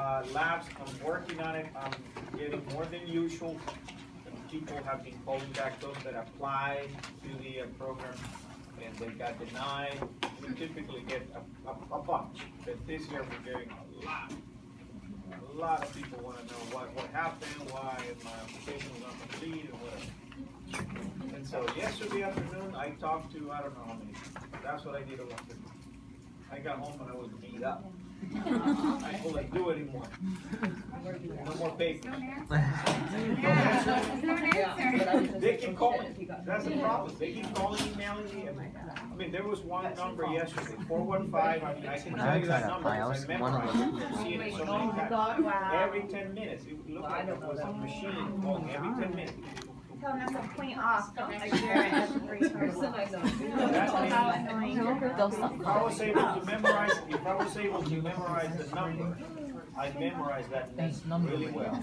labs, I'm working on it, I'm getting more than usual. People have been calling back those that applied to the program and they got denied. We typically get a bunch, but this year we're getting a lot of people want to know what happened, why my application was not complete, and whatever. And so yesterday afternoon, I talked to, I don't know how many people. That's what I did all afternoon. I got home and I was beat up. I couldn't do it anymore. No more paper. They keep calling. That's the problem. They keep calling, emailing me. I mean, there was one number yesterday, 415. I mean, I can tell you that number because I memorized it. I've seen it so many times. Every 10 minutes. It looked like it was a machine calling every 10 minutes. Telling us a point off for next year at the free person. How annoying. If I was able to memorize, the number, I memorized that number really well.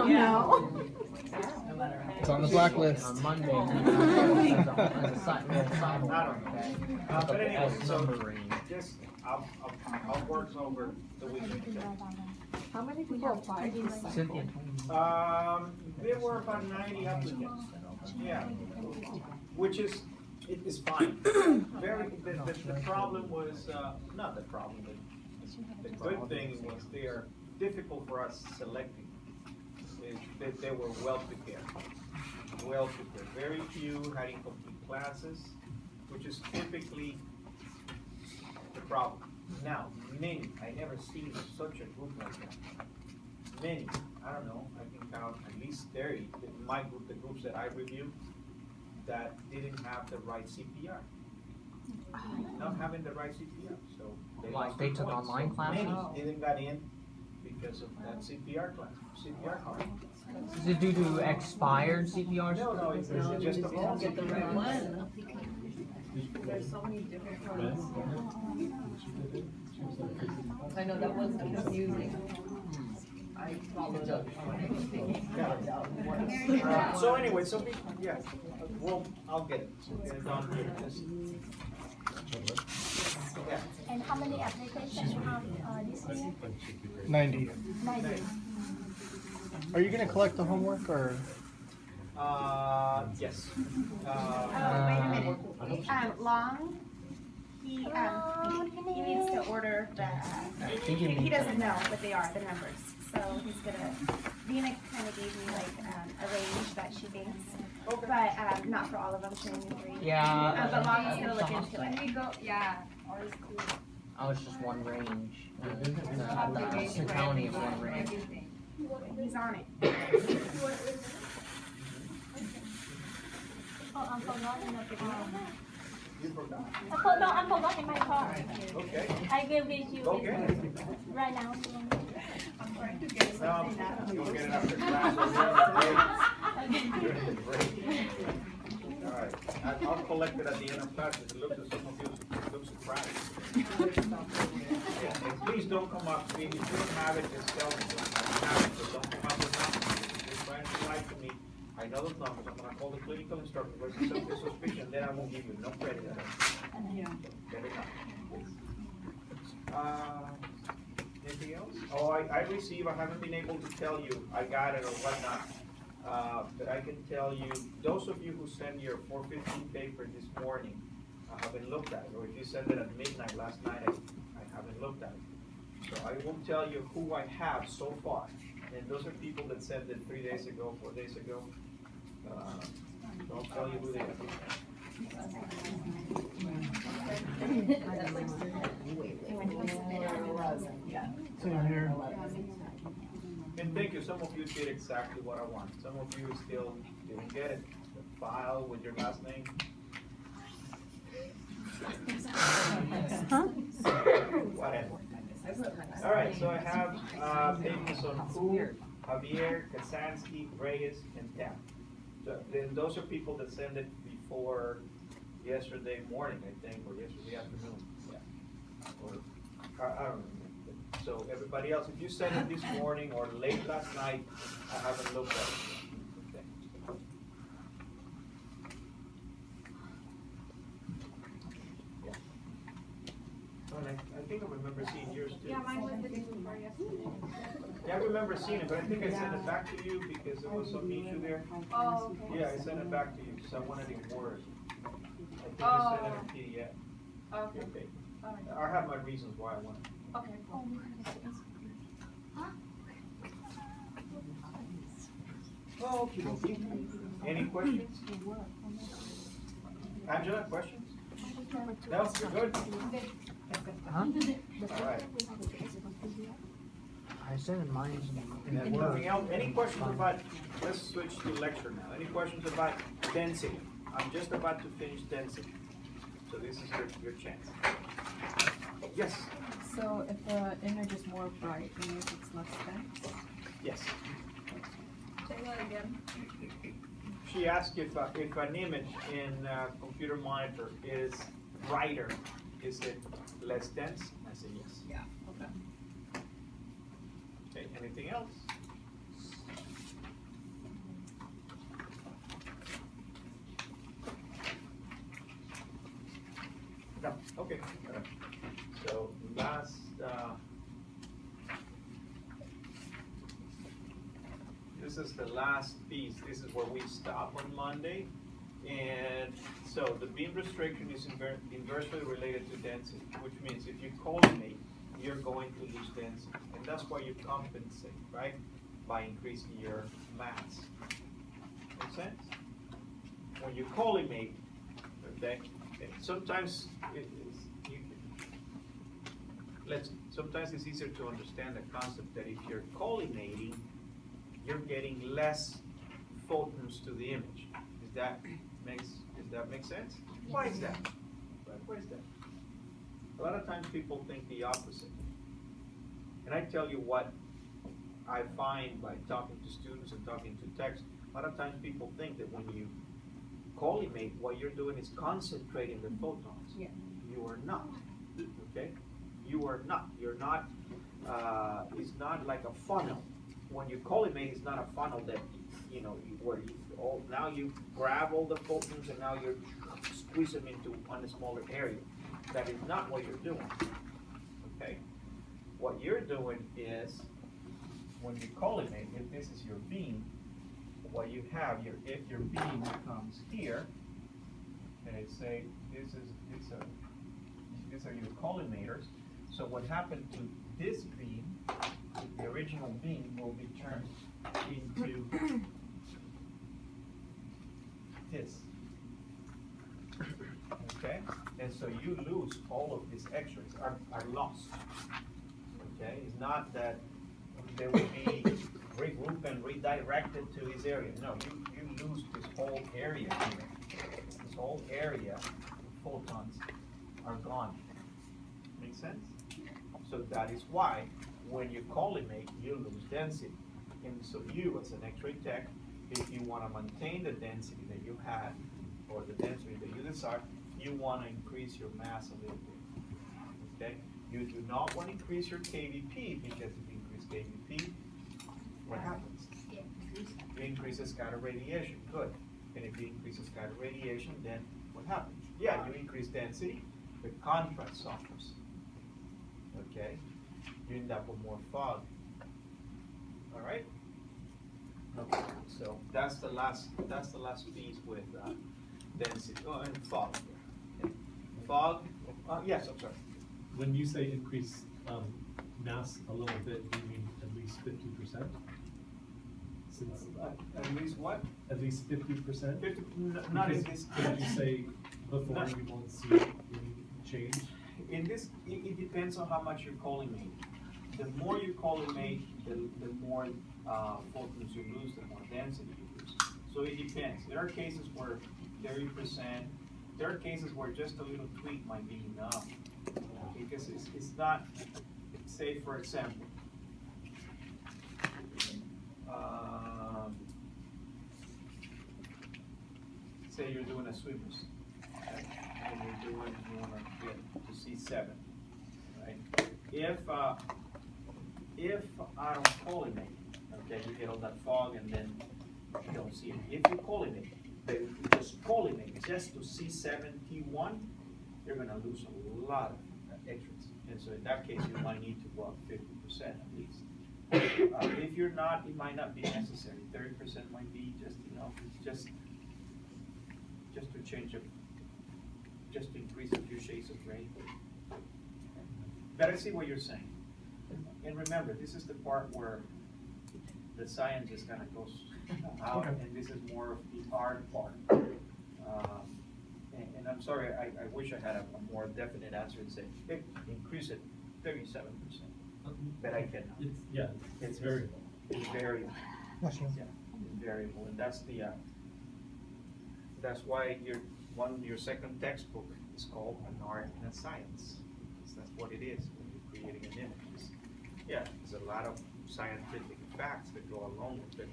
Yeah. It's on the blacklist. On Monday. But anyway, so just I'll work over the weekend. How many people applied? Cynthia. There were about 90 applicants. Yeah, which is fine. The problem was not the problem. The good thing was they are difficult for us selecting. They were well prepared. Very few had incomplete classes, which is typically the problem. Now, many, I never seen such a group like that. Many, I don't know, I can count at least 30 in my group, the groups that I reviewed, that didn't have the right CPR. Not having the right CPR, so They took points. online classes? Many didn't got in because of that CPR class, CPR card. Is it due to expired CPRs? No, it's just a wrong Get the right CPR. one. There's so many different ones. I know that was confusing. I followed up on everything. So anyway, yeah, well, I'll get it. Get it done here. Yeah. And how many applications you have this year? 90. 90. Are you going to collect the homework or? Yes. Wait a minute. Long. He needs to order the. He doesn't know, but they are the numbers. So he's gonna. Dina kind of gave me like a range that she thinks, but not for all of them. She only 3. Yeah. But Long is gonna look into it. Can we go? Yeah. Ours too. Oh, it's just one range. The county is one range. He's on it. Oh, I'm forgotten of the You forgot. I'm forgotten my car. Okay. I will give you Go get it. right now. I'm trying to get something out. You'll get it after class. During the break. All right. I'll collect it at the end of class. It looks as some of you look surprised. Yeah, and please don't come up. If you don't have it, just tell me. I have it, so don't come up with nothing. Just try and lie to me. I know those numbers. I'm gonna call the clinical instructor. There's some suspicion. Then I won't give you no credit at all. Yeah. Get it done. Anything else? Oh, I received, I haven't been able to tell you, I got it or whatnot. But I can tell you, those of you who sent your 415 paper this morning, I haven't looked at it. Or if you sent it at midnight last night, I haven't looked at it. So I will tell you who I have so far. And those are people that sent it 3 days ago, 4 days ago. So I'll tell you who they are. Same here. And thank you, some of you did exactly what I want. Some of you still didn't get it. The file with your last name. Whatever. All right, so I have papers on who, Javier, Kasansky, Reyes, and Tam. So then those are people that sent it before yesterday morning, I think, or yesterday afternoon. Yeah. Or I don't know. So everybody else, if you sent it this morning or late last night, I haven't looked at it yet. Okay. Yeah. Oh, and I think I remember seeing yours too. Yeah, mine was the day before yesterday. Yeah, I remember seeing it, but I think I sent it back to you because there was some issue there. Oh, okay. Yeah, I sent it back to you, so I wanted it in Word. I think you Oh. sent it in PDF. Okay. Okay. Alright. I have my reasons why I want it. Okay, cool. Okay, okay. Any questions? Angela, questions? No, you're good? Huh? Alright. I sent mine in And nothing else, any questions about, let's switch to lecture now. Any questions about density? I'm just about to finish density. So this is your chance. Yes, So if the image is more bright, it means it's less dense? yes. Say that again. She asked if an image in a computer monitor is brighter, is it less dense? I said yes. Yeah, okay. Okay, anything else? No, okay. All right. So last, this is the last piece. This is where we stop on Monday. And so the beam restriction is inversely related to density, which means if you collimate, you're going to lose density. And that's why you compensate, right? By increasing your mass. Make sense? When you collimate, okay, sometimes sometimes it's easier to understand the concept that if you're collimating, you're getting less photons to the image. Does that make sense? Why is that? Why is that? A lot of times people think the opposite. And I tell you what I find by talking to students and talking to techs, a lot of times people think that when you collimate, what you're doing is concentrating the photons. Yeah. You are not, okay? You are not. You're not, it's not like a funnel. When you collimate, it's not a funnel that, now you grab all the photons and now you squeeze them into one smaller area. That is not what you're doing, okay? What you're doing is, when you collimate, if this is your beam, what you have, if your beam comes here, and it's say, these are your collimators, so what happened to this beam, the original beam will be turned into this. Okay? And so you lose all of these extras, are lost. Okay? It's not that they will be regrouped and redirected to this area. No, you lose this whole area here. This whole area of photons are gone. Make sense? So that is why when you collimate, you lose density. And so you, as an X-ray tech, if you want to maintain the density that you had, or the density that you desire, you want to increase your mass a little bit. Okay? You do not want to increase your KVP, because if you increase KVP, what happens? You increase the scatter radiation. Good. And if you increase the scatter radiation, then what happens? Yeah, you increase density, the contrast suffers. Okay? You end up with more fog. All right? Okay. So that's the last piece with density. Oh, and fog. Okay. Fog. Yes, I'm sorry. When you say increase mass a little bit, do you mean at least 50%? Since At least what? at least 50%? 50, not in this Did you case. say before No. you won't see any change? In this, it depends on how much you're collimate. The more you collimate, the more photons you lose, the more density you lose. So it depends. There are cases where 30%, there are cases where just a little tweak might be enough. Because it's not, say for example, say you're doing a sweepers, okay? And you want to get to C7, right? If I don't collimate, okay, you get all that fog and then you don't see it. If you collimate, just collimate just to C7 T1, you're gonna lose a lot of extras. And so in that case, you might need to go up 50% at least. if you're not, it might not be necessary. 30% might be just, you know, just to change it, just to increase a few shades of gray. But I see what you're saying. And remember, this is the part where the science just kind of goes out, Okay. and this is more of the art part. And I'm sorry, I wish I had a more definite answer and say, hey, increase it 37%. But I cannot. It's, yeah, it's variable. It's variable. Bless you. Yeah, it's variable, and that's why your second textbook is called An Art and a Science. Because that's what it is when you're creating an image. Yeah, there's a lot of scientific facts that go along with it.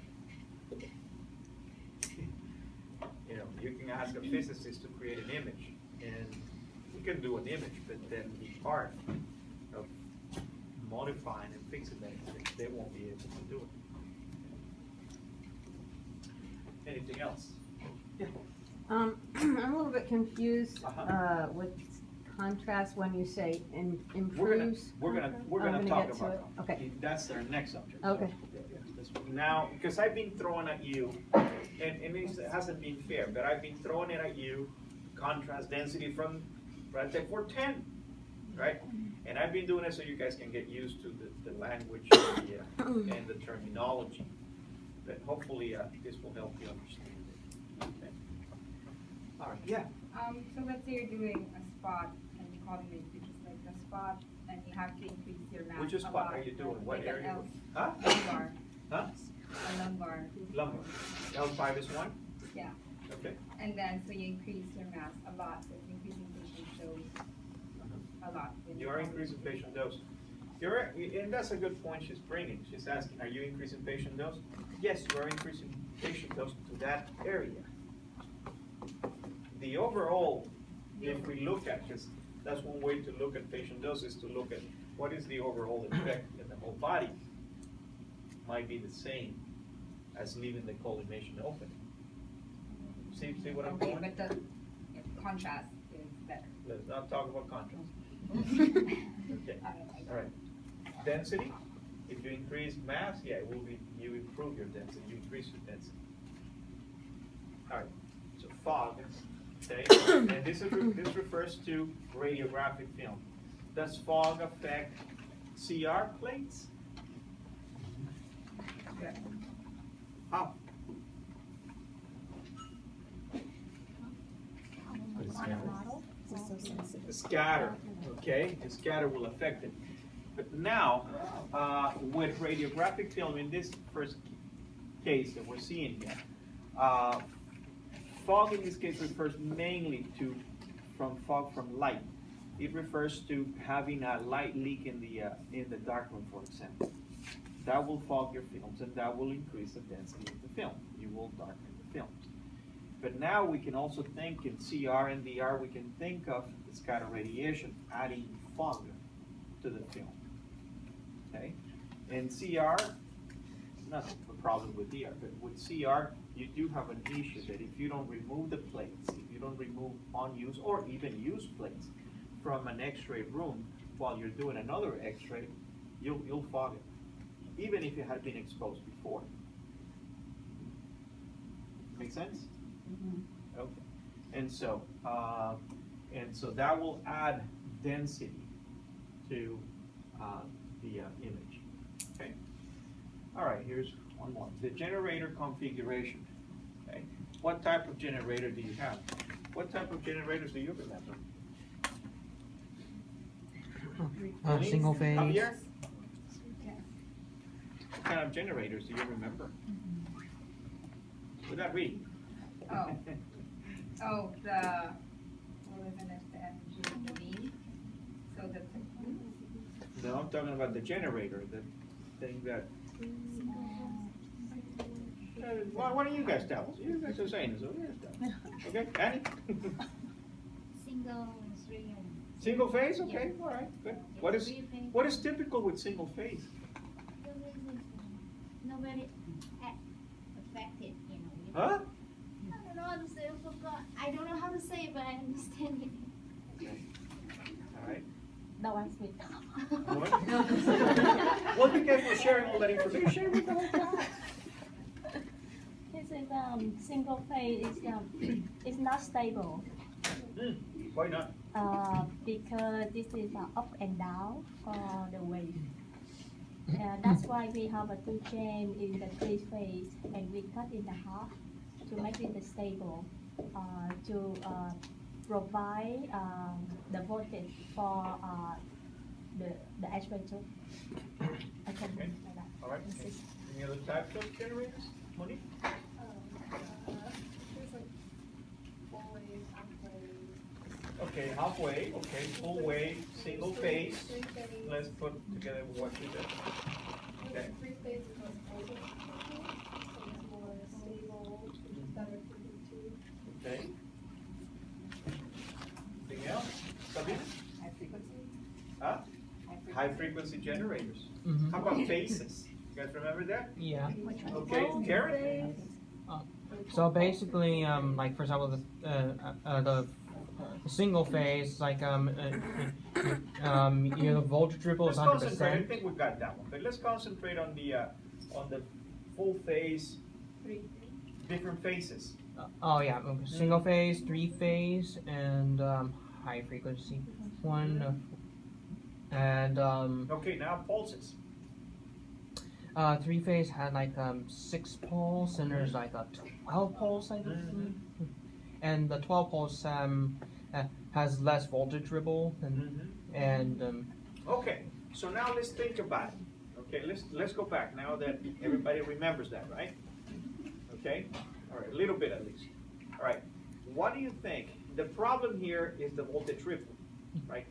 You know, you can ask a physicist to create an image, and he can do an image, but then the part of modifying and fixing that image, they won't be able to do it. Anything else? Yeah. I'm a little bit confused, Uh-huh. with contrast when you say We're improves. gonna I'm talk get to about it. that. Okay. That's our next subject. Okay. Now, because I've been throwing at you, and it hasn't been fair, but I've been throwing it at you, contrast density from Radt430, right? And I've been doing it so you guys can get used to the language and the terminology. But hopefully, this will help you understand it. Okay. All right, yeah. So let's say you're doing a spot and you call it, which is like the spot, and you have to increase your mass. Which a spot lot, are you doing? What like an area? L- Huh? Lumbar, Huh? a lumbar, Lumbar. L5 is 1? yeah. Okay. And then, so you increase your mass a lot, so it's increasing patient dose a lot. You are increasing patient dose. And that's a good point she's bringing. She's asking, are you increasing patient dose? Yes, you are increasing patient dose to that area. The overall, if we look at this, that's one way to look at patient dose, is to look at what is the overall effect in the whole body. Might be the same as leaving the collimation open. See what I'm Okay, doing? but the contrast is better. Let's not talk about contrast. Okay. All right. Density, if you increase mass, yeah, it will be, you improve your density, you increase your density. All right, so fog, okay, and this refers to radiographic film. Does fog affect CR plates? Yeah. How? The scatter, okay, the scatter will affect it. But now, with radiographic film, in this first case that we're seeing here, fog in this case refers mainly to fog from light. It refers to having a light leak in the darkroom, for example. That will fog your films, and that will increase the density of the film. You will darken the films. But now we can also think in CR and DR, we can think of the scatter radiation, adding fog to the film. Okay? And CR, not a problem with DR, but with CR, you do have an issue that if you don't remove the plates, if you don't remove unused or even used plates from an X-ray room while you're doing another X-ray, you'll fog it, even if it had been exposed before. Make sense? Mm-hmm. Okay. And so that will add density to the image. Okay. All right. Here's one more. The generator configuration. Okay. What type of generator do you have? What type of generators do you remember? Single phase. Javier? What kind of generators do you remember? Without reading. Oh, what was it, the energy, the beam? So the, No, I'm talking about the generator, the thing that. Why don't you guys tell us? You guys are saying this, so you guys tell us. Okay, Annie? Single and three and. Single phase, okay, all right, good. What is typical with single phase? The reason is nobody affected, you know. Huh? I don't know how to say, I forgot. I don't know how to say it, but I understand it. Okay. All right. Don't ask me. Well, you guys were sharing all that information with the whole class. This is single phase is not stable Why not? because this is up and down for the wave. That's why we have a two chain in the three phase and we cut in the half to make it stable to provide the voltage for the H2. I can Okay. like that. All right. This is Any other types of generators? Monique? Okay, halfway, okay, full wave, single phase. Let's put together what you did. Okay. Three phases was voltage, so it's more stable, which is better for you too. Okay. Anything else? Sabine? High frequency? Huh? High frequency generators. Mhm. How about phases? You guys remember that? Yeah. Okay, Karen? So basically, like for example, the single phase, like the voltage ripple is Let's concentrate, I 100%. think we've got that one, but let's concentrate on the full phase, different phases. Oh yeah, okay. Single phase, three phase, and high frequency one, and Okay, now pulses. three phase had like 6 poles, and there's like 12 poles, I believe. And the 12 poles has less voltage ripple, and Okay, so now let's think about it. Okay, let's go back now that everybody remembers that, right? Okay, all right, a little bit at least. All right, what do you think? The problem here is the voltage ripple, right?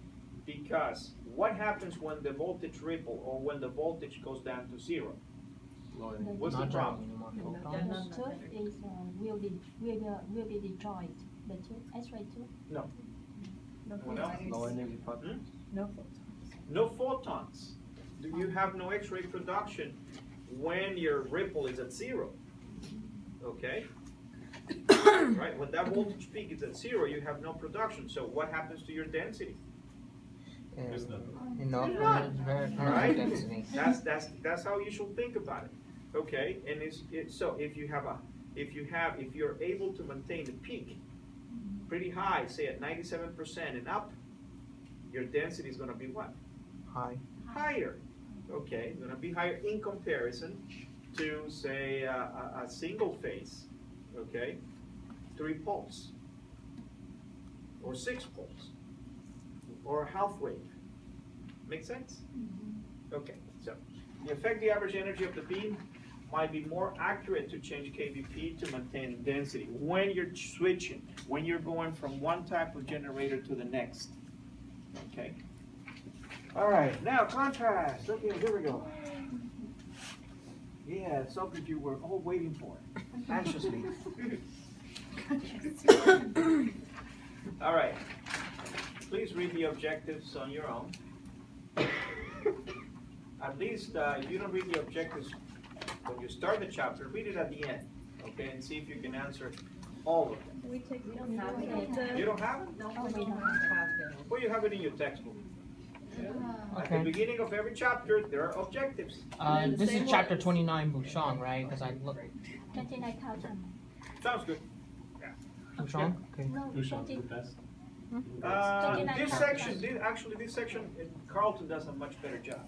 Because what happens when the voltage ripple or when the voltage goes down to zero? What's the not problem? anymore. the tooth is will be destroyed. The tooth H2. No. What else? Low energy photons. No photons. Do you have no X-ray production when your ripple is at zero? Okay? Right, when that voltage peak is at zero, you have no production. So what happens to your density? There's none. None. It's very All high right? density. That's how you should think about it. Okay, and so if you're able to maintain the peak pretty high, say at 97% and up, your density is going to be what? High. Higher. Okay, going to be higher in comparison to say a single phase. Okay, 3 poles or 6 poles or a half wave. Make sense? Okay, so the effective average energy of the beam might be more accurate to change kVp to maintain density when you're switching, when you're going from one type of generator to the next. Okay. All right, now contrast. Okay, here we go. Yeah, something you were all waiting for, anxiously. All right, please read the objectives on your own. At least if you don't read the objectives when you start the chapter, read it at the end, okay, and see if you can answer all of them. We take We don't have it. You don't have it? Oh, we don't have it. Well, you have it in your textbook. At the Okay. beginning of every chapter, there are objectives. This is chapter 29, Bouchon, right? Because I look 29,000. Sounds good. Bouchon. Okay. No, Who's on 20. the best? This section, Carlton does a much better job.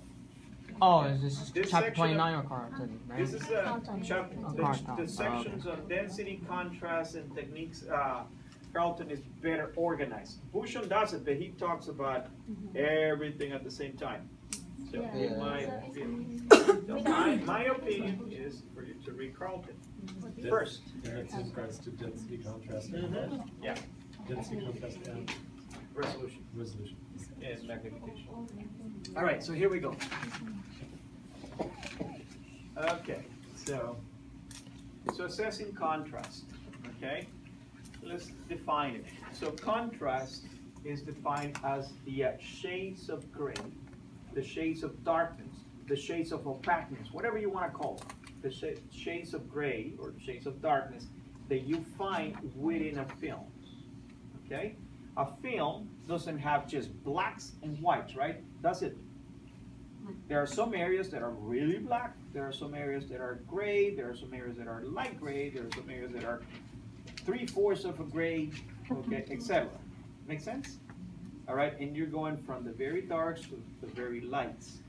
Oh, is this This chapter section of- 29 or Carlton, right? This is chapter, Carlton. the sections on density, contrast, and techniques. Carlton is better organized. Bouchon does it, but he talks about everything at the same time. So Yeah. in my So it's- opinion, so my opinion is for you to read Carlton first. And that's in regards to density, contrast, Mhm. Yeah, density, contrast, and resolution resolution. and magnification. All right, so here we go. Okay, so assessing contrast, okay? Let's define it. So contrast is defined as the shades of gray, the shades of darkness, the shades of opaqueness, whatever you want to call it. The shades of gray or shades of darkness that you find within a film, okay? A film doesn't have just blacks and whites, right? Does it? There are some areas that are really black, there are some areas that are gray, there are some areas that are light gray, there are some areas that are 3/4 of a gray, okay, etc. Make sense? All right, and you're going from the very darks to the very lights.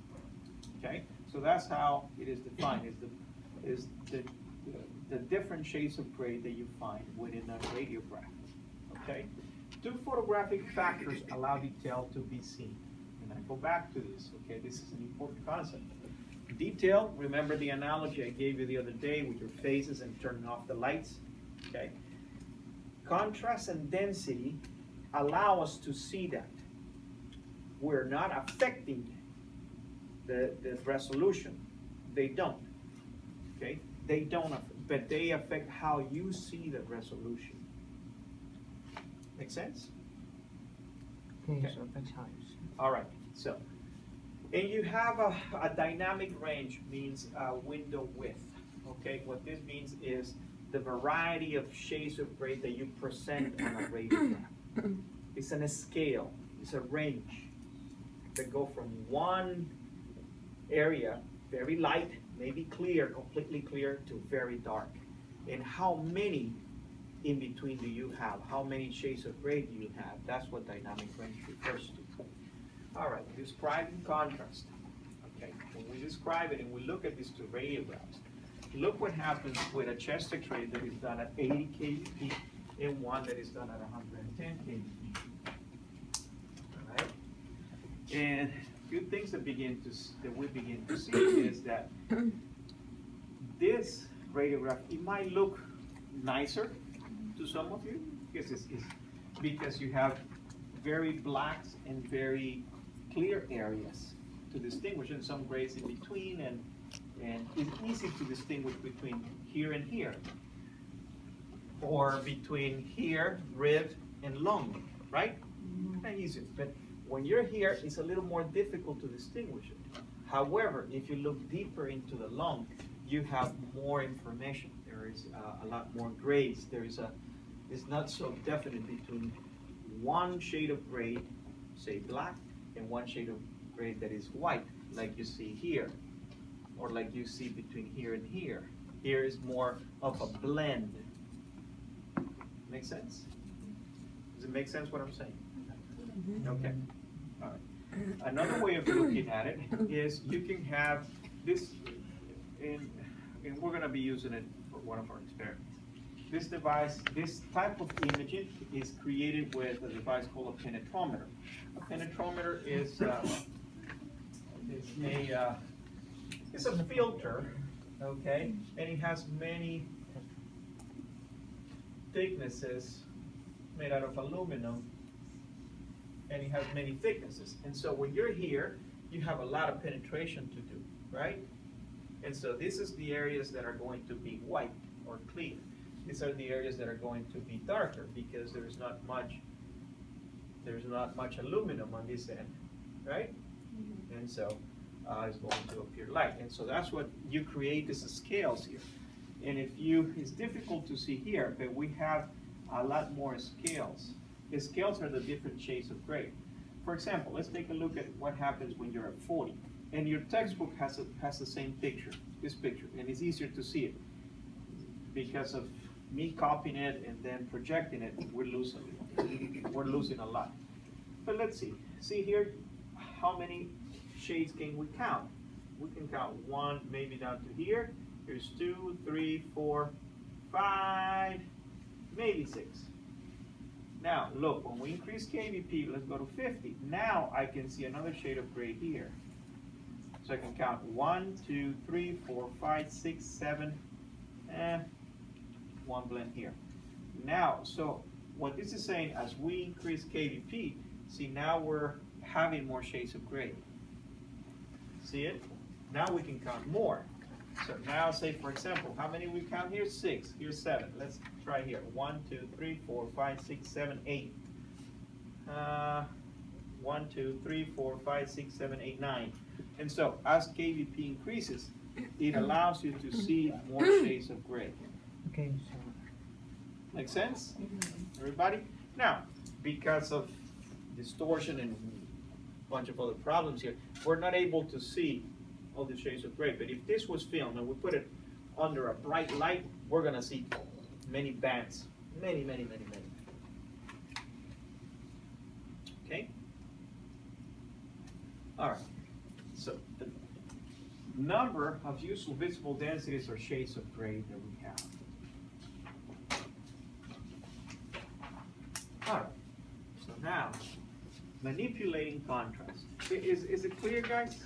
Okay, so that's how it is defined. Is the different shades of gray that you find within a radiograph. Okay, 2 photographic factors allow detail to be seen. And I go back to this. Okay, this is an important concept. Detail. Remember the analogy I gave you the other day with your faces and turning off the lights. Okay. Contrast and density allow us to see that. We're not affecting the resolution. They don't. Okay? They don't, but they affect how you see the resolution. Make sense? Okay, so that's how you see. All right. So, and you have a dynamic range, means window width. Okay? What this means is the variety of shades of gray that you present on a radiograph. It's on a scale. It's a range that go from one area, very light, maybe clear, completely clear, to very dark. And how many in between do you have? How many shades of gray do you have? That's what dynamic range refers to. All right, describing contrast. Okay, when we describe it and we look at these 2 radiographs, look what happens with a chest X-ray that is done at 80 kVp and one that is done at 110 kVp. All right, and few things that we begin to see is that this radiograph, it might look nicer to some of you because you have very blacks and very clear areas to distinguish, and some grays in between, and it's easy to distinguish between here and here, or between here, rib, and lung, right? Not easy, but when you're here, it's a little more difficult to distinguish it. However, if you look deeper into the lung, you have more information. There is a lot more grays. It's not so definite between one shade of gray, say black, and one shade of gray that is white, like you see here, or like you see between here and here. Here is more of a blend. Make sense? Does it make sense what I'm saying? Okay. All right. Another way of looking at it is you can have this, and we're going to be using it for one of our experiments. This device, this type of imaging is created with a device called a penetrometer. A penetrometer is it's a filter, okay, and it has many thicknesses made out of aluminum, and it has many thicknesses. And so when you're here, you have a lot of penetration to do, right? And so this is the areas that are going to be white or clear. These are the areas that are going to be darker because there's not much aluminum on this end, right? And so it's going to appear light. And so that's what you create, these scales here. And it's difficult to see here, but we have a lot more scales. The scales are the different shades of gray. For example, let's take a look at what happens when you're at 40. And your textbook has the same picture, this picture, and it's easier to see it. Because of me copying it and then projecting it, we're losing a lot. But let's see. See here, how many shades can we count? We can count 1, maybe down to here. Here's 2, 3, 4, 5, maybe 6. Now, look, when we increase KVP, let's go to 50. Now I can see another shade of gray here. So I can count 1, 2, 3, 4, 5, 6, 7, one blend here. Now, so what this is saying, as we increase KVP, see now we're having more shades of gray. See it? Now we can count more. So now say, for example, how many we count here? 6. Here's 7. Let's try here. 1, 2, 3, 4, 5, 6, 7, 8. 1, 2, 3, 4, 5, 6, 7, 8, 9. And so as KVP increases, it allows you to see more shades of gray. Okay, so Make sense? Everybody? Now, because of distortion and bunch of other problems here. We're not able to see all the shades of gray, but if this was filmed and we put it under a bright light, we're gonna see many bands, many. Okay? All right, so the number of useful visible densities or shades of gray that we have. All right, so now, manipulating contrast. Is it clear, guys?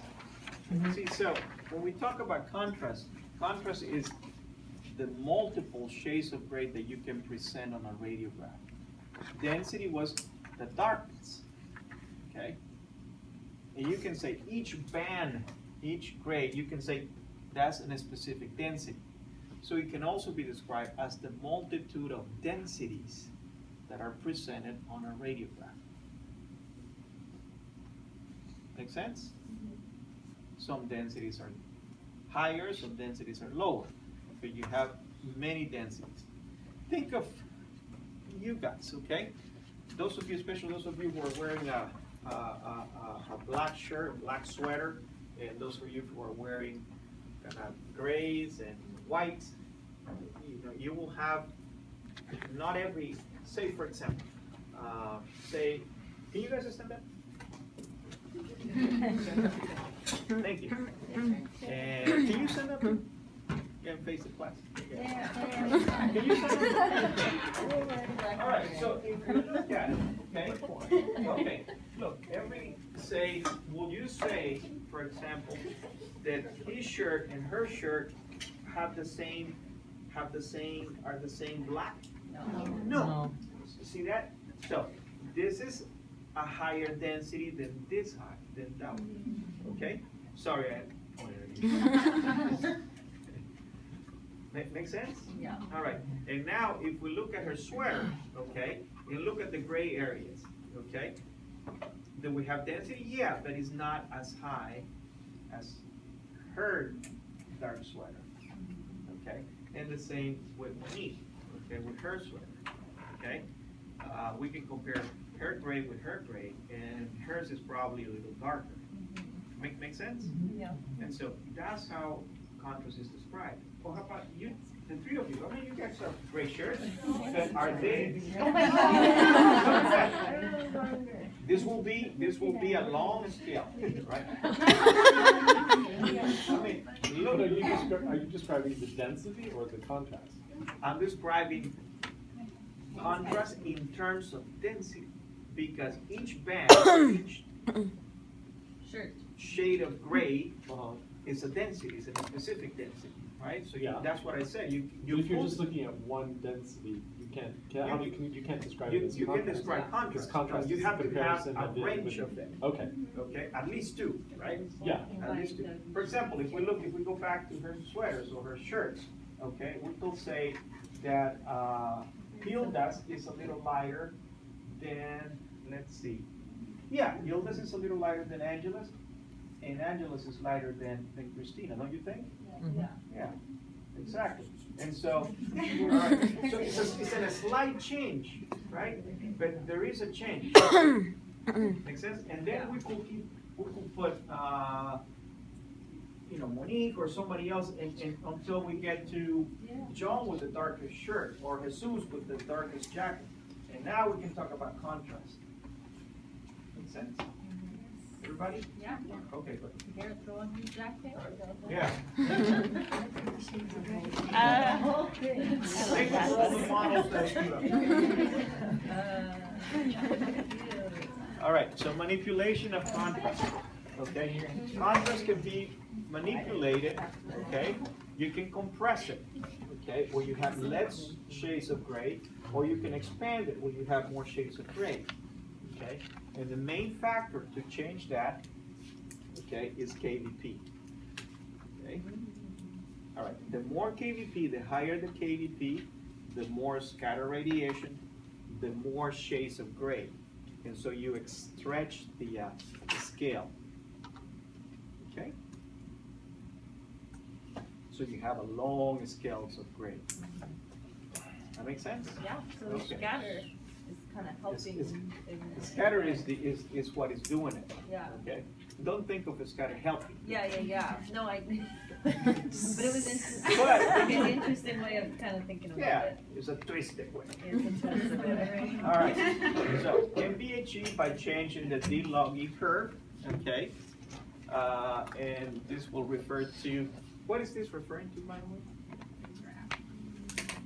See, so when we talk about contrast, contrast is the multiple shades of gray that you can present on a radiograph. Density was the darkness, okay? And you can say each band, each gray, you can say that's in a specific density. So it can also be described as the multitude of densities that are presented on a radiograph. Make sense? Some densities are higher, some densities are lower, but you have many densities. Think of you guys, okay? Those of you, especially those of you who are wearing a black shirt, black sweater, and those of you who are wearing kind of grays and whites, you will have not every, say for example, say, can you guys stand up? Thank you. And can you stand up and face the class? Yeah. Can you stand up? All right, so if you look at it, okay, look, will you say, for example, that his shirt and her shirt are the same black? No. See that? So this is a higher density than that one. Okay? Sorry, I pointed at you. Make sense? Yeah. All right. And now, if we look at her sweater, okay, and look at the gray areas, okay, do we have density? Yeah, but it's not as high as her dark sweater. Okay? And the same with me, okay, with her sweater. Okay? We can compare her gray with her gray, and hers is probably a little darker. Make sense? Yeah. And so that's how contrast is described. Well, how about you, the three of you? I mean, you guys have gray shirts, but are they? Oh my God. This will be a long scale, right? I mean, look, Are you describing the density or the contrast? I'm describing contrast in terms of density, because each band, each shade of gray is a density, it's a specific density, right? So Yeah. that's what I said. If you're just looking at one density, you can't describe it as you contrast. can describe contrast. Because contrast You is have the to have comparison a of it range with- of them. Okay. Okay, at least two, right? Yeah. At least two. For example, if we go back to her sweaters or her shirts, okay, we will say that Hilda's is a little lighter than, let's see. Yeah, Hilda's is a little lighter than Angela's, and Angela's is lighter than Christina, don't you think? Yeah. Yeah, exactly. And so, all right, so it's a slight change, right? But there is a change. Make sense? And then we could put, Monique or somebody else, and until we get to John with the darkest shirt or Jesus with the darkest jacket. And now we can talk about contrast. Make sense? Everybody? Yeah. Okay, good. You gotta throw on your jacket. Yeah. I Thank you for all the models that you have. All right, so manipulation of contrast. Okay, contrast can be manipulated. Okay, you can compress it. Okay, where you have less shades of gray, or you can expand it where you have more shades of gray. Okay, and the main factor to change that, okay, is KVP. Okay, all right. The more KVP, the higher the KVP, the more scatter radiation, the more shades of gray, and so you stretch the scale. Okay, so you have a long scales of gray. That makes sense? Yeah, so Okay. scatter is kind of helping. Scatter is what is doing it. Yeah. Okay? Don't think of a scatter helping. Yeah. No, I, but it was interesting. But- Like an interesting way of kind of thinking about Yeah, it. it's a twisted way. It's a twist of it. All right, so can be achieved by changing the d log e curve, okay? And this will refer to, what is this referring to, by the way?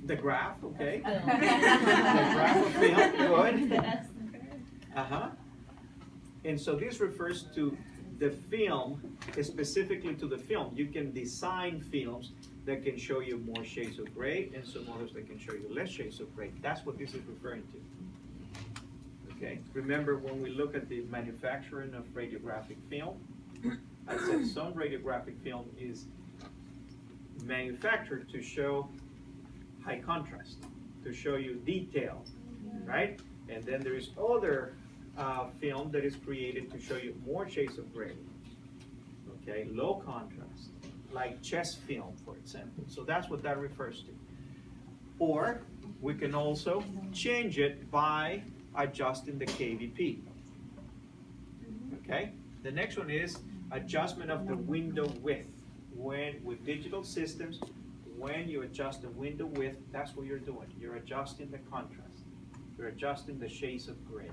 The graph, okay? Film. The graph of film, good. That's Uh-huh. And so this refers to the film, specifically to the film. You can design films that can show you more shades of gray and some others that can show you less shades of gray. That's what this is referring to. Okay, remember when we look at the manufacturing of radiographic film, I said some radiographic film is manufactured to show high contrast, to show you detail, right? And then there is other film that is created to show you more shades of gray, okay, low contrast, like chest film, for example. So that's what that refers to. Or we can also change it by adjusting the KVP. Okay? The next one is adjustment of the window width. When with digital systems, when you adjust the window width, that's what you're doing. You're adjusting the contrast. You're adjusting the shades of gray.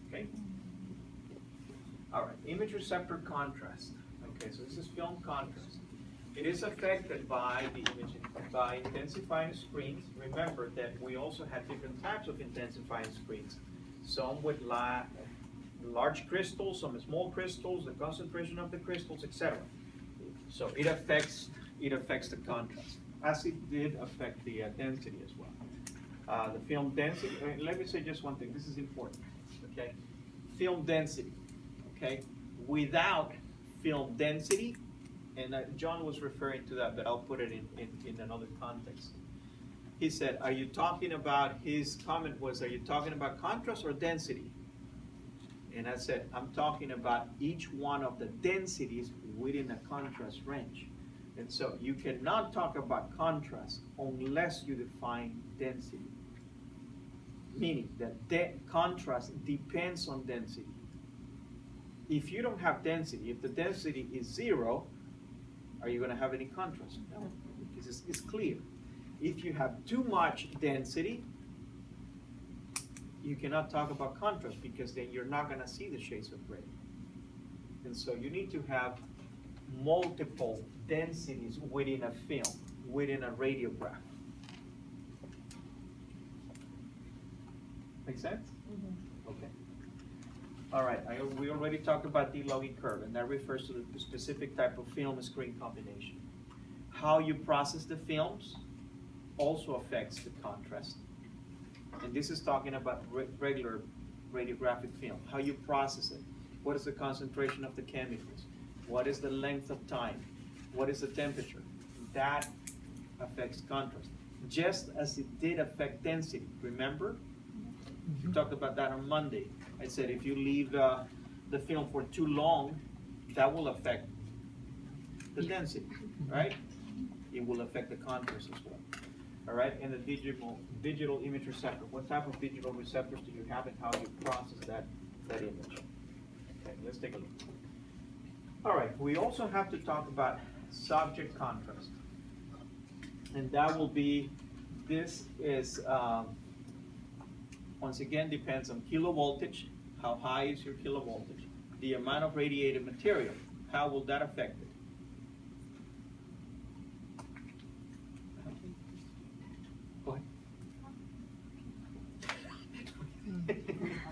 Okay? All right, image receptor contrast. Okay, so this is film contrast. It is affected by the image, by intensifying screens. Remember that we also have different types of intensifying screens. Some with large crystals, some small crystals, the concentration of the crystals, etc. So it affects the contrast, as it did affect the density as well. The film density, let me say just one thing, this is important, okay? Film density, okay? Without film density, and John was referring to that, but I'll put it in another context. He said, are you talking about, his comment was, are you talking about contrast or density? And I said, I'm talking about each one of the densities within a contrast range. And so you cannot talk about contrast unless you define density. Meaning that contrast depends on density. If you don't have density, if the density is 0, are you going to have any contrast? No, because it's clear. If you have too much density, you cannot talk about contrast because then you're not going to see the shades of gray. And so you need to have multiple densities within a film, within a radiograph. Make sense? Mm-hmm. Okay. All right, we already talked about the log E curve, and that refers to the specific type of film screen combination. How you process the films also affects the contrast. And this is talking about regular radiographic film. How you process it. What is the concentration of the chemicals? What is the length of time? What is the temperature? That affects contrast. Just as it did affect density. Remember? We talked about that on Monday. I said if you leave the film for too long, that will affect the density, right? It will affect the contrast as well. All right, and the digital image receptor. What type of digital receptors do you have and how you process that image? Okay, let's take a look. All right, we also have to talk about subject contrast. And that will be, this is, once again, depends on kilovoltage. How high is your kilovoltage? The amount of radiated material, how will that affect it? Go ahead.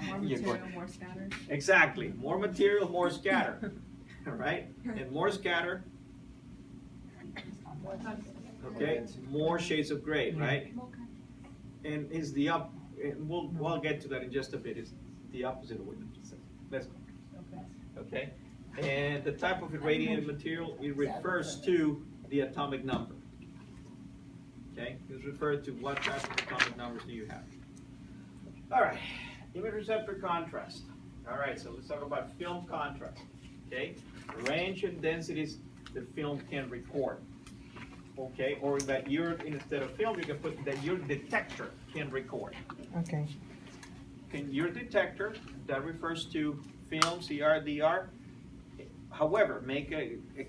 More material, more scatter. Exactly, more material, more scatter, right? And more scatter, okay, more shades of gray, right? And is the and we'll get to that in just a bit, is the opposite of what you just said. Let's go. Okay, and the type of irradiated material, it refers to the atomic number. Okay, it's referred to what type of atomic numbers do you have. All right, image receptor contrast. All right, so let's talk about film contrast. Okay, range and densities the film can record. Okay, or that instead of film, you can put that your detector can record. Okay. Your detector, that refers to film, CRDR. However,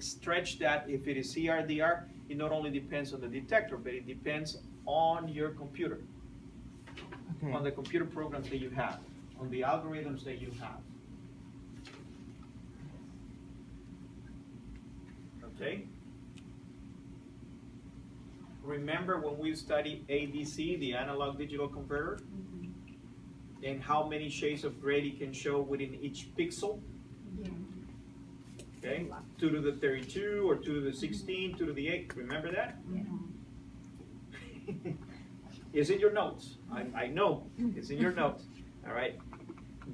stretch that if it is CRDR, it not only depends on the detector, but it depends on your computer, Okay. on the computer programs that you have, on the algorithms that you have. Okay? Remember when we studied ADC, the analog digital converter, and how many shades of gray it can show within each pixel? Okay, 2 to the 32 or 2 to the 16, 2 to the 8. Remember that? It's in your notes. I know it's in your notes. All right.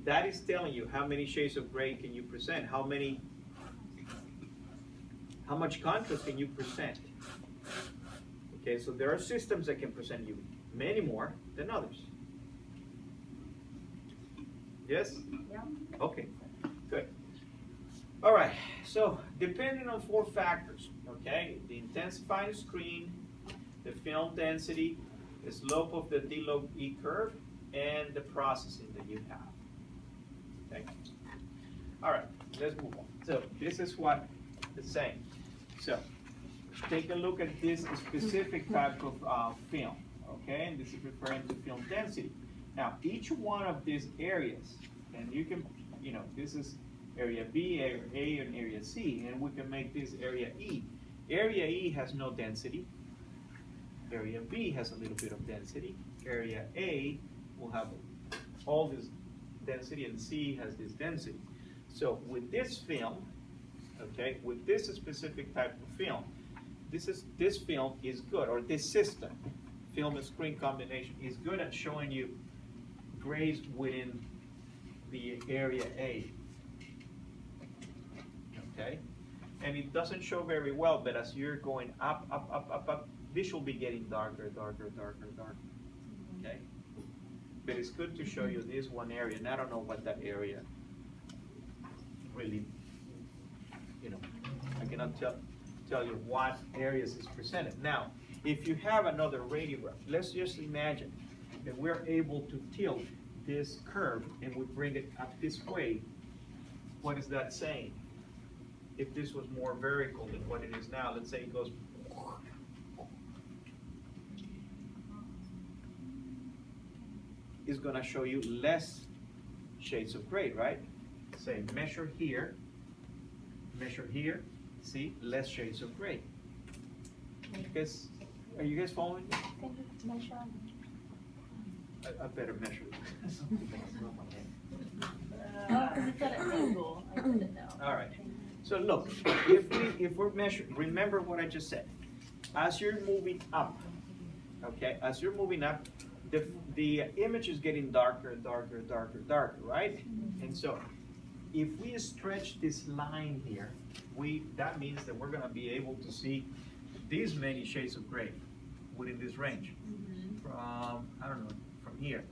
That is telling you how many shades of gray can you present. How much contrast can you present? Okay, so there are systems that can present you many more than others. Yes? Yeah. Okay, good. All right, so depending on 4 factors, okay, the intensifying screen, the film density, the slope of the D log E curve, and the processing that you have. Okay. All right, let's move on. So this is what it's saying. So take a look at this specific type of film, okay, and this is referring to film density. Now, each one of these areas, and you can, this is area B, area A, and area C, and we can make this area E. Area E has no density. Area B has a little bit of density. Area A will have all this density, and C has this density. So with this film, okay, with this specific type of film, this film is good, or this system, film and screen combination, is good at showing you grays within the area A. Okay? And it doesn't show very well, but as you're going up, this will be getting darker. Okay? But it's good to show you this one area, and I don't know what that area really, I cannot tell you what areas is presented. Now, if you have another radiograph, let's just imagine that we're able to tilt this curve and we bring it up this way. What is that saying? If this was more vertical than what it is now, let's say it goes, it's gonna show you less shades of gray, right? Say measure here, see, less shades of gray. Are you guys following? Can you measure? I better measure. It's at an angle, I didn't know. All right. So look, if we're measuring, remember what I just said. As you're moving up, okay, as you're moving up, the image is getting darker, right? And so, if we stretch this line here, that means that we're gonna be able to see these many shades of gray within this range. From, I don't know, from here.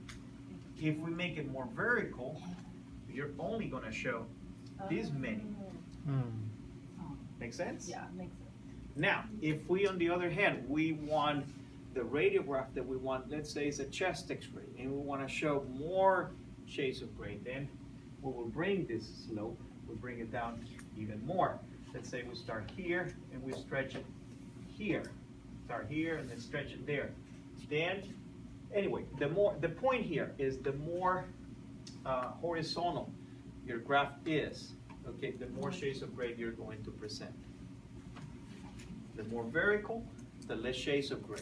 If we make it more vertical, you're only gonna show these many. Make sense? Yeah, makes sense. Now, if we, on the other hand, we want the radiograph that we want, let's say it's a chest x-ray, and we want to show more shades of gray, then we will bring this slope, we'll bring it down even more. Let's say we start here, and we stretch it here. Start here, and then stretch it there. Then, anyway, the point here is the more horizontal your graph is, okay, the more shades of gray you're going to present. The more vertical, the less shades of gray.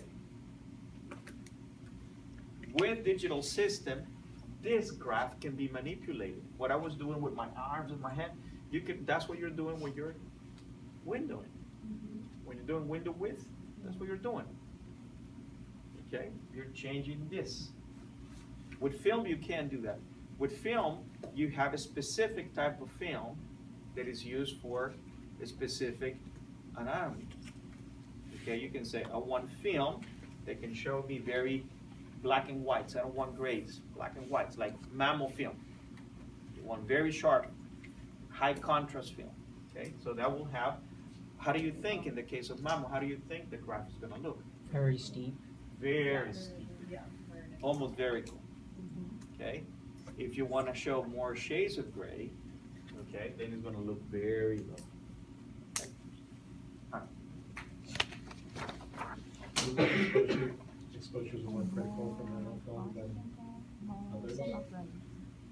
With digital system, this graph can be manipulated. What I was doing with my arms and my hand, that's what you're doing when you're windowing. When you're doing window width, that's what you're doing. Okay? You're changing this. With film, you can't do that. With film, you have a specific type of film that is used for a specific anatomy. Okay, you can say, I want film that can show me very black and whites. I don't want grays, black and whites, like mammal film. one very sharp, high contrast film. Okay, so that will have, how do you think in the case of mammo, how do you think the graph is gonna look? Very steep. Very steep, almost vertical. Okay, if you wanna show more shades of gray, okay, then it's gonna look very low. Okay. All right. Exposures are more critical from nanofilm than others.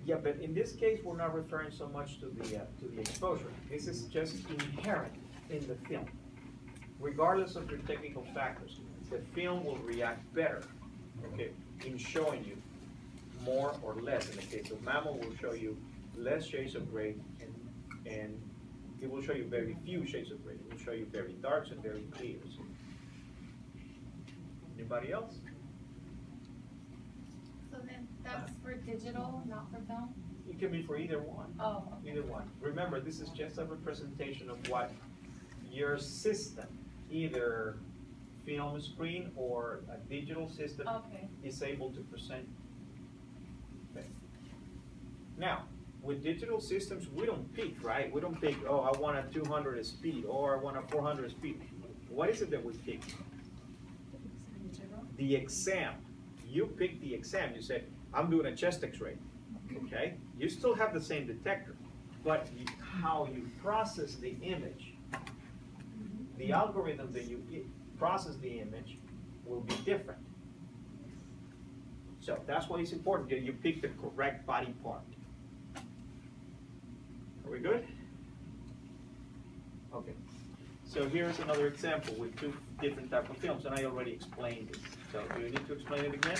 Yeah, but in this case, we're not referring so much to the exposure. This is just inherent in the film. Regardless of your technical factors, the film will react better, okay, in showing you more or less. In the case of mammo, will show you less shades of gray, and it will show you very few shades of gray. It will show you very darks and very clears. Anybody else? So then that's for digital, not for film? It can be for either one. Oh. Either one. Remember, this is just a representation of what your system, either film screen or a digital system, Okay. is able to present. Okay. Now, with digital systems, we don't pick, right? We don't pick, oh, I want a 200 speed, or I want a 400 speed. What is it that we pick? The exam. You pick the exam. You say, I'm doing a chest x-ray. Okay? You still have the same detector, but how you process the image, the algorithm that you process the image will be different. So that's why it's important that you pick the correct body part. Are we good? Okay. So here's another example with two different types of films, and I already explained it. So do you need to explain it again?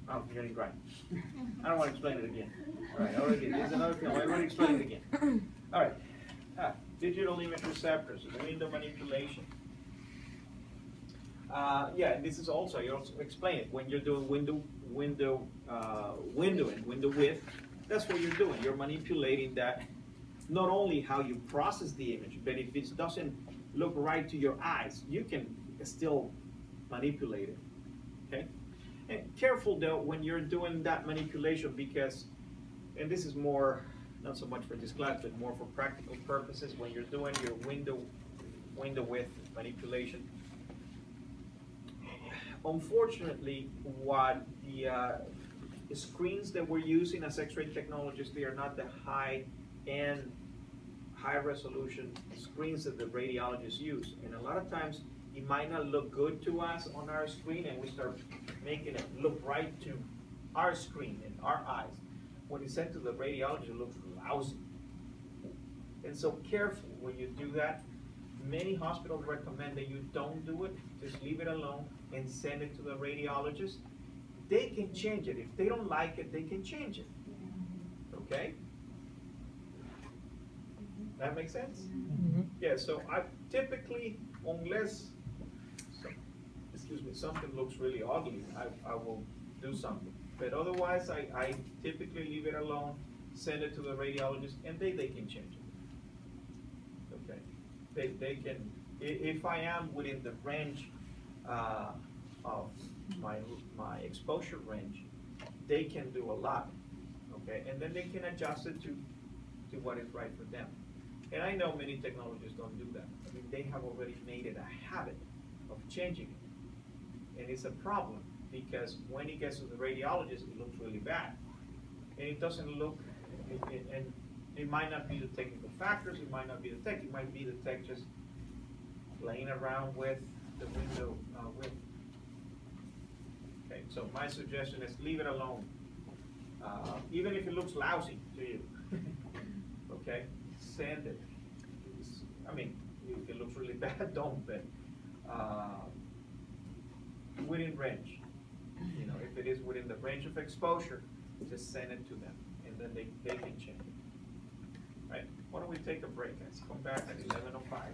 Oh, you're getting right. I don't want to explain it again. All right, I already did. Here's another film. I already explained it again. All right. Digital image receptors, window manipulation. Yeah, and this is also, you also explain it. When you're doing windowing, window width, that's what you're doing. You're manipulating that, not only how you process the image, but if it doesn't look right to your eyes, you can still manipulate it, okay? And careful though when you're doing that manipulation, because, and this is more, not so much for this class, but more for practical purposes, when you're doing your window width manipulation. Unfortunately, what the screens that we're using as X-ray technologists, they are not the high-end, high-resolution screens that the radiologists use. And a lot of times, it might not look good to us on our screen, and we start making it look right to our screen and our eyes. When it's sent to the radiologist, it looks lousy. And so careful when you do that. Many hospitals recommend that you don't do it, just leave it alone and send it to the radiologist. They can change it. If they don't like it, they can change it. Okay? That makes sense? Mm-hmm. Yeah, so I typically, unless, something looks really ugly, I will do something. But otherwise, I typically leave it alone, send it to the radiologist, and they can change it. Okay? They can, if I am within the range of my exposure range, they can do a lot. Okay? And then they can adjust it to what is right for them. And I know many technologists don't do that. I mean, they have already made it a habit of changing it. And it's a problem because when it gets to the radiologist, it looks really bad. And it doesn't look, and it might not be the technical factors, it might not be the tech, it might be the tech just playing around with the window width. Okay, so my suggestion is leave it alone. Even if it looks lousy to you, okay? Send it. I mean, if it looks really bad, don't, but within range. You know, if it is within the range of exposure, just send it to them, and then they can change it. Right? Why don't we take a break? Let's come back at 11:05.